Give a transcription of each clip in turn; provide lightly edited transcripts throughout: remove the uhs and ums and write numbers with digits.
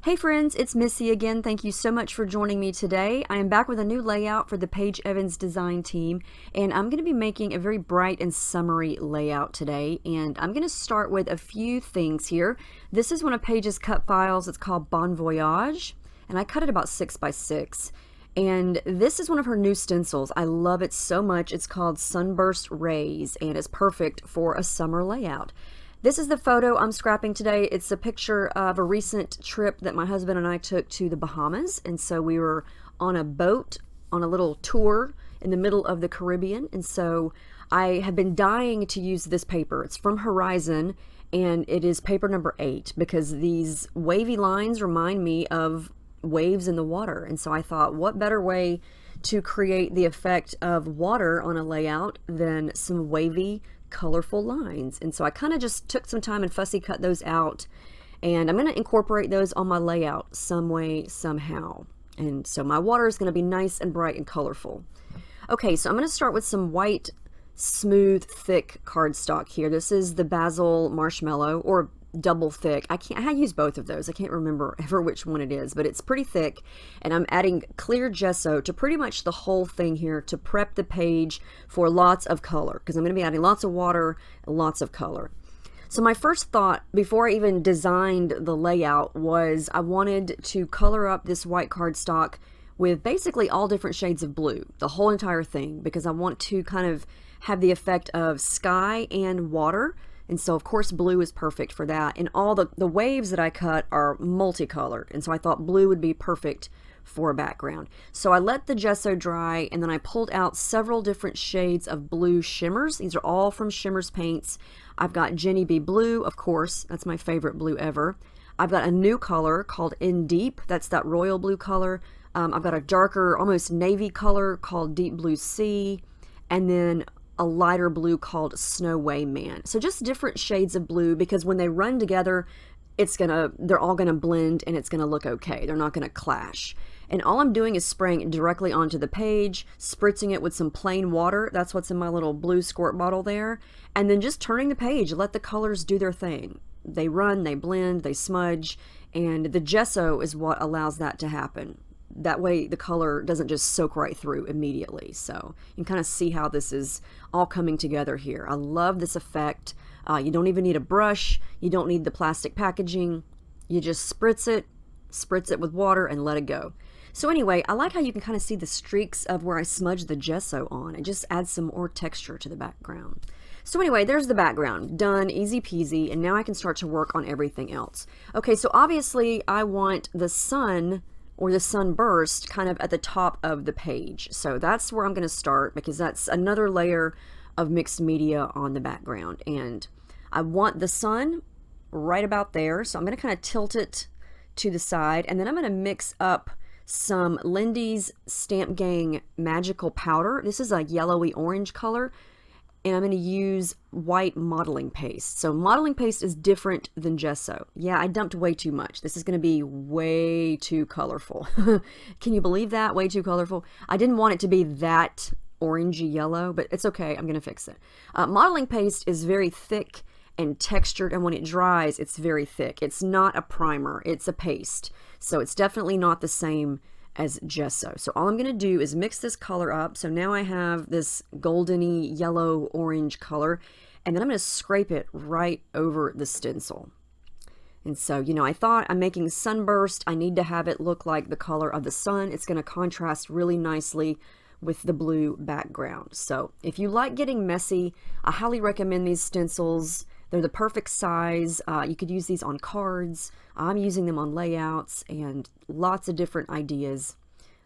Hey friends, it's Missy again. Thank you so much for joining me today. I am back with a new layout for the Paige Evans design team, and I'm going to be making a very bright and summery layout today. And I'm going to start with a few things here. This is one of Paige's cut files. It's called Voyage, and I cut it about 6 by 6. And this is one of her new stencils. I love it so much. It's called Sunburst Rays, and it's perfect for a summer layout. This is the photo I'm scrapping today. It's a picture of a recent trip that my husband and I took to the Bahamas. And so we were on a boat on a little tour in the middle of the Caribbean. And so I have been dying to use this paper. It's from Horizon, and it is paper number 8 because these wavy lines remind me of waves in the water. And so I thought, what better way to create the effect of water on a layout than some wavy colorful lines. And so I kind of just took some time and fussy cut those out, and I'm going to incorporate those on my layout some way, somehow. And so my water is going to be nice and bright and colorful. Okay, so I'm going to start with some white, smooth, thick cardstock here. This is the Basil Marshmallow, or double thick. I use both of those. I can't remember ever which one it is, but it's pretty thick, and I'm adding clear gesso to pretty much the whole thing here to prep the page for lots of color, because I'm going to be adding lots of water and lots of color. So my first thought before I even designed the layout was I wanted to color up this white cardstock with basically all different shades of blue, the whole entire thing, because I want to kind of have the effect of sky and water. And so, of course, blue is perfect for that. And all the waves that I cut are multicolored. And so I thought blue would be perfect for a background. So I let the gesso dry, and then I pulled out several different shades of blue shimmers. These are all from Shimmers Paints. I've got Jenny B Blue, of course. That's my favorite blue ever. I've got a new color called In Deep. That's that royal blue color. I've got a darker, almost navy color called Deep Blue Sea. And then a lighter blue called Snow Wayman. So just different shades of blue, because when they run together, they're all gonna blend and it's gonna look okay. They're not gonna clash. And all I'm doing is spraying it directly onto the page, spritzing it with some plain water. That's what's in my little blue squirt bottle there. And then just turning the page, let the colors do their thing. They run, they blend, they smudge, and the gesso is what allows that to happen. That way the color doesn't just soak right through immediately. So you can kind of see how this is all coming together here. I love this effect. You don't even need a brush. You don't need the plastic packaging. You just spritz it with water and let it go. So anyway, I like how you can kind of see the streaks of where I smudged the gesso on. It just adds some more texture to the background. So anyway, there's the background. Done, easy peasy, and now I can start to work on everything else. Okay, so obviously I want the sun or the sunburst kind of at the top of the page. So that's where I'm going to start, because that's another layer of mixed media on the background. And I want the sun right about there. So I'm going to kind of tilt it to the side, and then I'm going to mix up some Lindy's Stamp Gang Magical Powder. This is a yellowy orange color. And I'm going to use white modeling paste. So modeling paste is different than gesso. Yeah, I dumped way too much. This is going to be way too colorful. Can you believe that? Way too colorful. I didn't want it to be that orangey yellow, but it's okay. I'm going to fix it. Modeling paste is very thick and textured, and when it dries, it's very thick. It's not a primer. It's a paste. So it's definitely not the same as gesso. So all I'm going to do is mix this color up. So now I have this goldeny yellow orange color, and then I'm going to scrape it right over the stencil. And so, you know, I thought I'm making sunburst. I need to have it look like the color of the sun. It's going to contrast really nicely with the blue background. So if you like getting messy, I highly recommend these stencils. They're the perfect size. You could use these on cards. I'm using them on layouts, and lots of different ideas.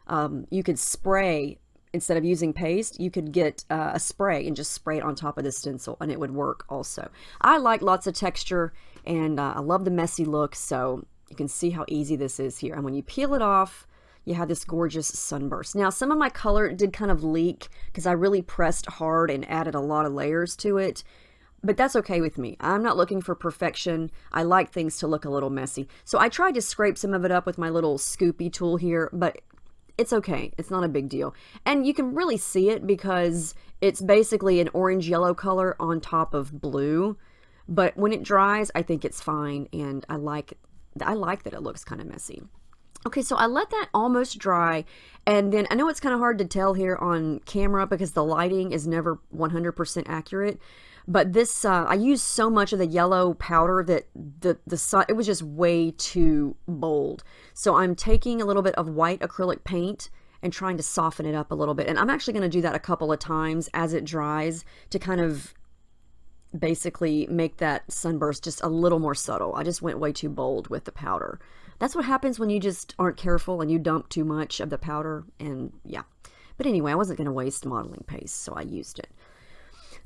You could spray, instead of using paste, you could get a spray and just spray it on top of the stencil, and it would work also. I like lots of texture, and I love the messy look, so you can see how easy this is here. And when you peel it off, you have this gorgeous sunburst. Now, some of my color did kind of leak because I really pressed hard and added a lot of layers to it. But that's okay with me. I'm not looking for perfection. I like things to look a little messy. So I tried to scrape some of it up with my little scoopy tool here, but it's okay. It's not a big deal. And you can really see it because it's basically an orange-yellow color on top of blue. But when it dries, I think it's fine, and I like I like that it looks kind of messy. Okay, so I let that almost dry, and then I know it's kind of hard to tell here on camera because the lighting is never 100% accurate, but this, I used so much of the yellow powder that the sun, it was just way too bold. So I'm taking a little bit of white acrylic paint and trying to soften it up a little bit, and I'm actually going to do that a couple of times as it dries to kind of basically make that sunburst just a little more subtle. I just went way too bold with the powder. That's what happens when you just aren't careful and you dump too much of the powder, and yeah. But anyway, I wasn't going to waste modeling paste, so I used it.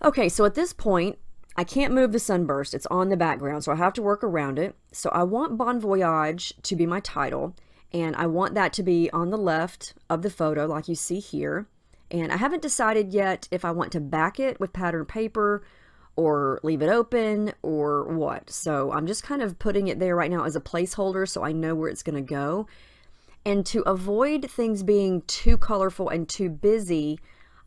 Okay, so at this point, I can't move the sunburst. It's on the background, so I have to work around it. So I want Bon Voyage to be my title, and I want that to be on the left of the photo like you see here. And I haven't decided yet if I want to back it with patterned paper or leave it open or what. So I'm just kind of putting it there right now as a placeholder so I know where it's going to go. And to avoid things being too colorful and too busy,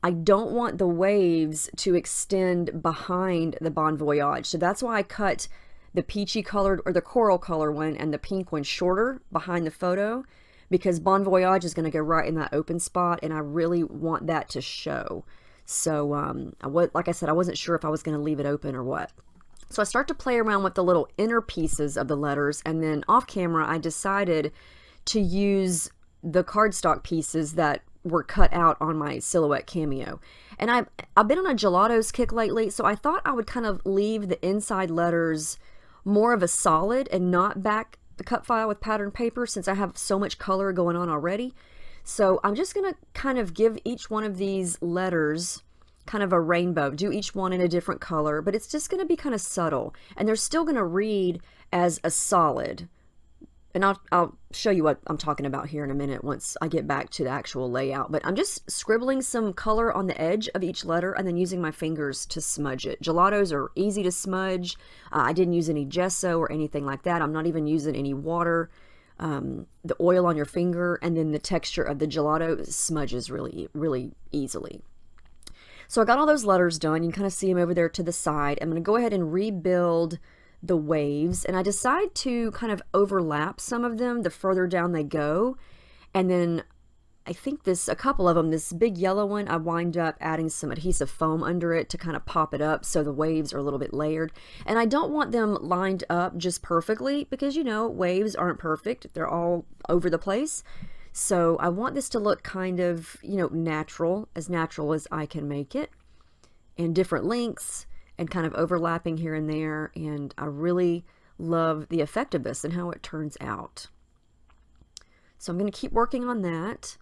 I don't want the waves to extend behind the Bon Voyage. So that's why I cut the peachy colored or the coral color one and the pink one shorter behind the photo, because Bon Voyage is going to go right in that open spot, and I really want that to show. So, like I said, I wasn't sure if I was going to leave it open or what. So I start to play around with the little inner pieces of the letters, and then off camera, I decided to use the cardstock pieces that were cut out on my silhouette cameo. And I've been on a gelatos kick lately, so I thought I would kind of leave the inside letters more of a solid and not back the cut file with patterned paper since I have so much color going on already. So I'm just going to kind of give each one of these letters kind of a rainbow, do each one in a different color, but it's just going to be kind of subtle, and they're still going to read as a solid. And I'll show you what I'm talking about here in a minute once I get back to the actual layout. But I'm just scribbling some color on the edge of each letter and then using my fingers to smudge it. Gelatos are easy to smudge. I didn't use any gesso or anything like that. I'm not even using any water. The oil on your finger and then the texture of the gelato smudges really, really easily. So I got all those letters done. You can kind of see them over there to the side. I'm going to go ahead and rebuild the waves, and I decide to kind of overlap some of them the further down they go. And then I think a couple of them, this big yellow one, I wind up adding some adhesive foam under it to kind of pop it up so the waves are a little bit layered. And I don't want them lined up just perfectly because, you know, waves aren't perfect. They're all over the place. So I want this to look kind of, you know, natural as I can make it, and different lengths and kind of overlapping here and there. And I really love the effect of this and how it turns out. So I'm going to keep working on that.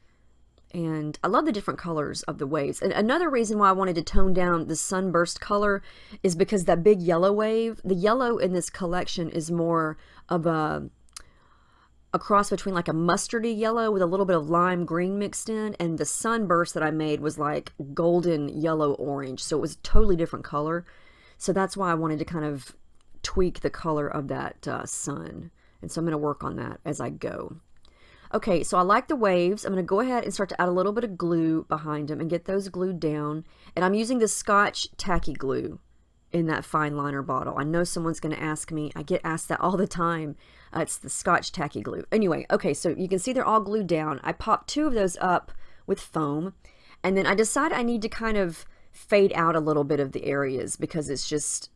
And I love the different colors of the waves. And another reason why I wanted to tone down the sunburst color is because that big yellow wave, the yellow in this collection is more of a cross between like a mustardy yellow with a little bit of lime green mixed in, and the sunburst that I made was like golden yellow orange, so it was a totally different color. So that's why I wanted to kind of tweak the color of that sun, and so I'm going to work on that as I go. Okay, so I like the waves. I'm going to go ahead and start to add a little bit of glue behind them and get those glued down, and I'm using the Scotch tacky glue in that fine liner bottle. I know someone's going to ask me. I get asked that all the time. It's the Scotch tacky glue. Anyway, okay, so you can see they're all glued down. I popped 2 of those up with foam, and then I decided I need to kind of fade out a little bit of the areas because it's just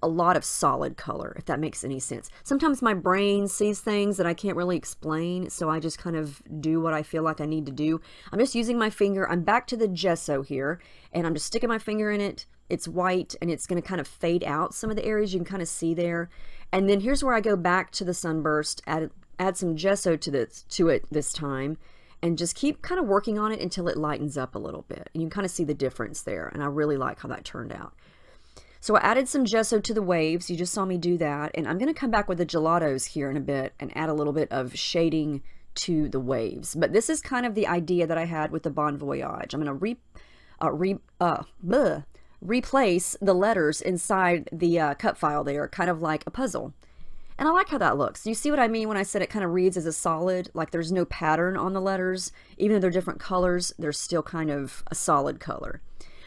a lot of solid color, if that makes any sense. Sometimes my brain sees things that I can't really explain, so I just kind of do what I feel like I need to do. I'm just using my finger. I'm back to the gesso here, and I'm just sticking my finger in it. It's white, and it's going to kind of fade out some of the areas you can kind of see there. And then here's where I go back to the sunburst, add some gesso to it this time, and just keep kind of working on it until it lightens up a little bit. And you can kind of see the difference there, and I really like how that turned out. So I added some gesso to the waves. You just saw me do that, and I'm going to come back with the gelatos here in a bit and add a little bit of shading to the waves. But this is kind of the idea that I had with the Bon Voyage. I'm going to replace the letters inside the cut file there, kind of like a puzzle. And I like how that looks. You see what I mean when I said it kind of reads as a solid, like there's no pattern on the letters. Even though they're different colors, they're still kind of a solid color.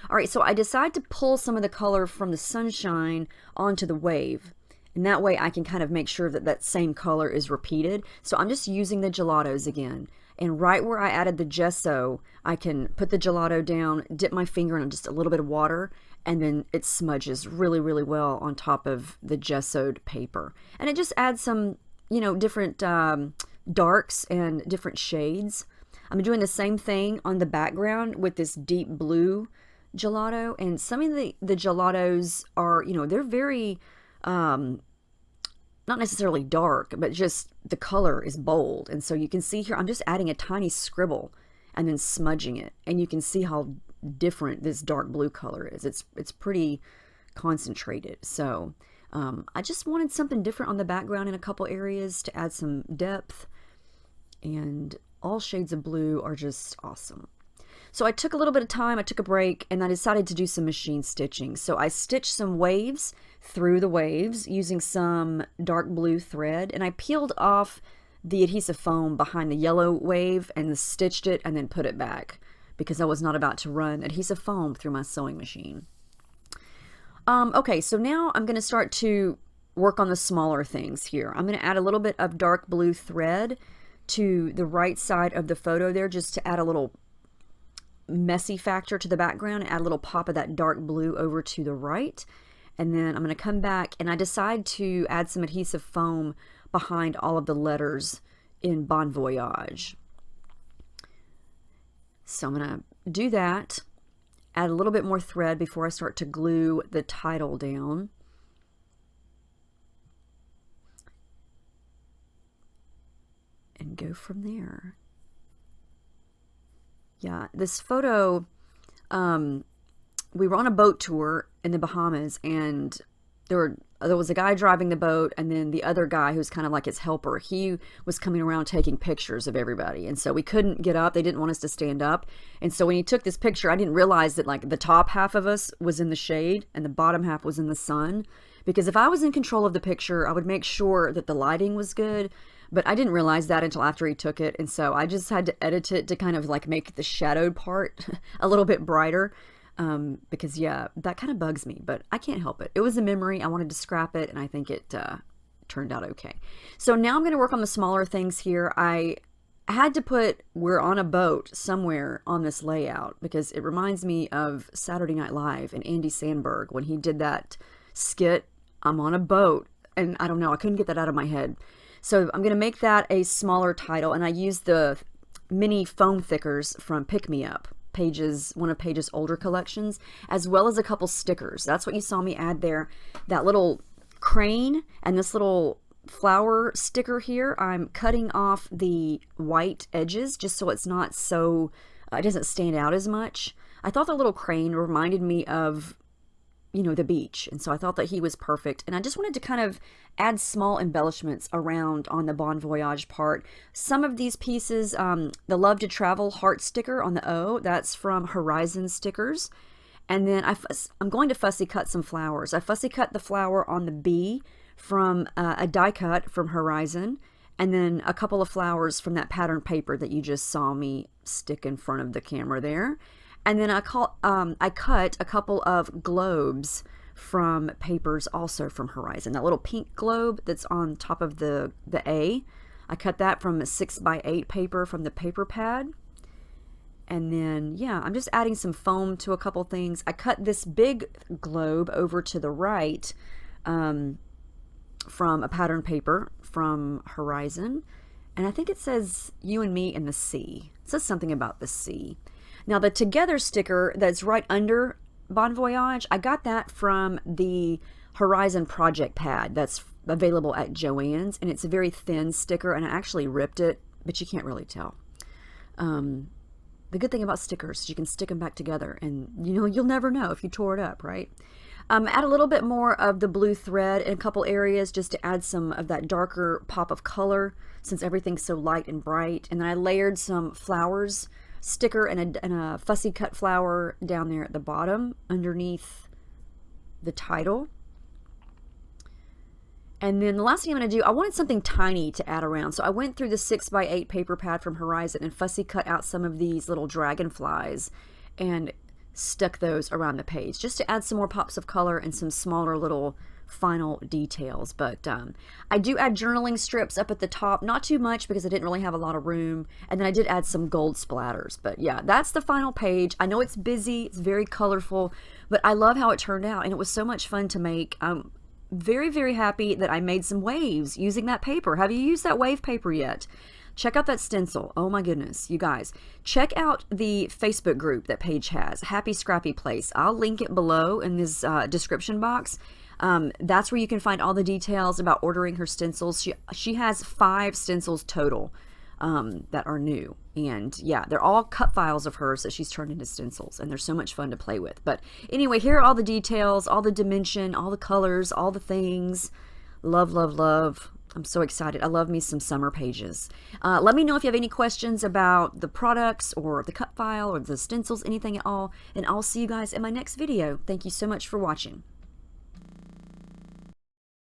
All right, so I decide to pull some of the color from the sunshine onto the wave. And that way I can kind of make sure that that same color is repeated. So I'm just using the gelatos again. And right where I added the gesso, I can put the gelato down, dip my finger in just a little bit of water, and then it smudges really, really well on top of the gessoed paper. And it just adds some, you know, different darks and different shades. I'm doing the same thing on the background with this deep blue gelato. And some of the gelatos are, you know, they're very, not necessarily dark, but just the color is bold. And so you can see here, I'm just adding a tiny scribble and then smudging it. And you can see how different this dark blue color is. It's pretty concentrated. So I just wanted something different on the background in a couple areas to add some depth. And all shades of blue are just awesome. So I took a little bit of time, I took a break, and I decided to do some machine stitching. So I stitched some waves through the waves using some dark blue thread, and I peeled off the adhesive foam behind the yellow wave and stitched it and then put it back because I was not about to run adhesive foam through my sewing machine. Okay, so now I'm going to start to work on the smaller things here. I'm going to add a little bit of dark blue thread to the right side of the photo there just to add a little messy factor to the background and add a little pop of that dark blue over to the right. And then I'm going to come back and I decide to add some adhesive foam behind all of the letters in Bon Voyage. So I'm going to do that, add a little bit more thread before I start to glue the title down. And go from there. Yeah, this photo, we were on a boat tour in the Bahamas, and there was a guy driving the boat, and then the other guy who's kind of like his helper, he was coming around taking pictures of everybody. And so we couldn't get up. They didn't want us to stand up. And so when he took this picture, I didn't realize that like the top half of us was in the shade and the bottom half was in the sun. Because if I was in control of the picture, I would make sure that the lighting was good. But I didn't realize that until after he took it. And so I just had to edit it to kind of like make the shadowed part a little bit brighter. Because yeah, that kind of bugs me, but I can't help it. It was a memory. I wanted to scrap it, and I think it turned out okay. So now I'm going to work on the smaller things here. I had to put "we're on a boat" somewhere on this layout because it reminds me of Saturday Night Live and Andy Samberg when he did that skit, "I'm on a boat," and I don't know, I couldn't get that out of my head. So I'm going to make that a smaller title, and I used the mini foam thickers from Pick Me Up. One of Paige's older collections, as well as a couple stickers. That's what you saw me add there. That little crane and this little flower sticker here, I'm cutting off the white edges just so it's not so, it doesn't stand out as much. I thought the little crane reminded me of, you know, the beach, and so I thought that he was perfect. And I just wanted to kind of add small embellishments around on the Bon Voyage part. Some of these pieces, the Love to Travel heart sticker on the O, that's from Horizon Stickers. And then I'm going to fussy cut some flowers. I fussy cut the flower on the B from a die cut from Horizon, and then a couple of flowers from that pattern paper that you just saw me stick in front of the camera there. And then I cut a couple of globes from papers also from Horizon. That little pink globe that's on top of the A, I cut that from a 6x8 paper from the paper pad. And then, yeah, I'm just adding some foam to a couple things. I cut this big globe over to the right from a pattern paper from Horizon. And I think it says "You and Me in the Sea." It says something about the sea. Now the Together sticker that's right under Bon Voyage, I got that from the Horizon project pad that's available at Joann's, and it's a very thin sticker, and I actually ripped it, but you can't really tell. The good thing about stickers is you can stick them back together, and you know, you'll never know if you tore it up, right? Add a little bit more of the blue thread in a couple areas just to add some of that darker pop of color since everything's so light and bright. And then I layered some flowers sticker and a fussy cut flower down there at the bottom underneath the title. And then the last thing I'm going to do, I wanted something tiny to add around. So I went through the 6x8 paper pad from Horizon and fussy cut out some of these little dragonflies and stuck those around the page just to add some more pops of color and some smaller little final details. But I do add journaling strips up at the top, not too much because I didn't really have a lot of room, and then I did add some gold splatters. But yeah, that's the final page. I know it's busy, it's very colorful, but I love how it turned out, and it was so much fun to make. I'm very, very happy that I made some waves using that paper. Have you used that wave paper yet? Check out that stencil. Oh my goodness, you guys. Check out the Facebook group that Paige has, Happy Scrappy Place. I'll link it below in this description box. That's where you can find all the details about ordering her stencils. She has 5 stencils total that are new. And yeah, they're all cut files of hers that she's turned into stencils, and they're so much fun to play with. But anyway, here are all the details, all the dimension, all the colors, all the things. Love, love, love. I'm so excited. I love me some summer pages. Let me know if you have any questions about the products or the cut file or the stencils, anything at all, and I'll see you guys in my next video. Thank you so much for watching.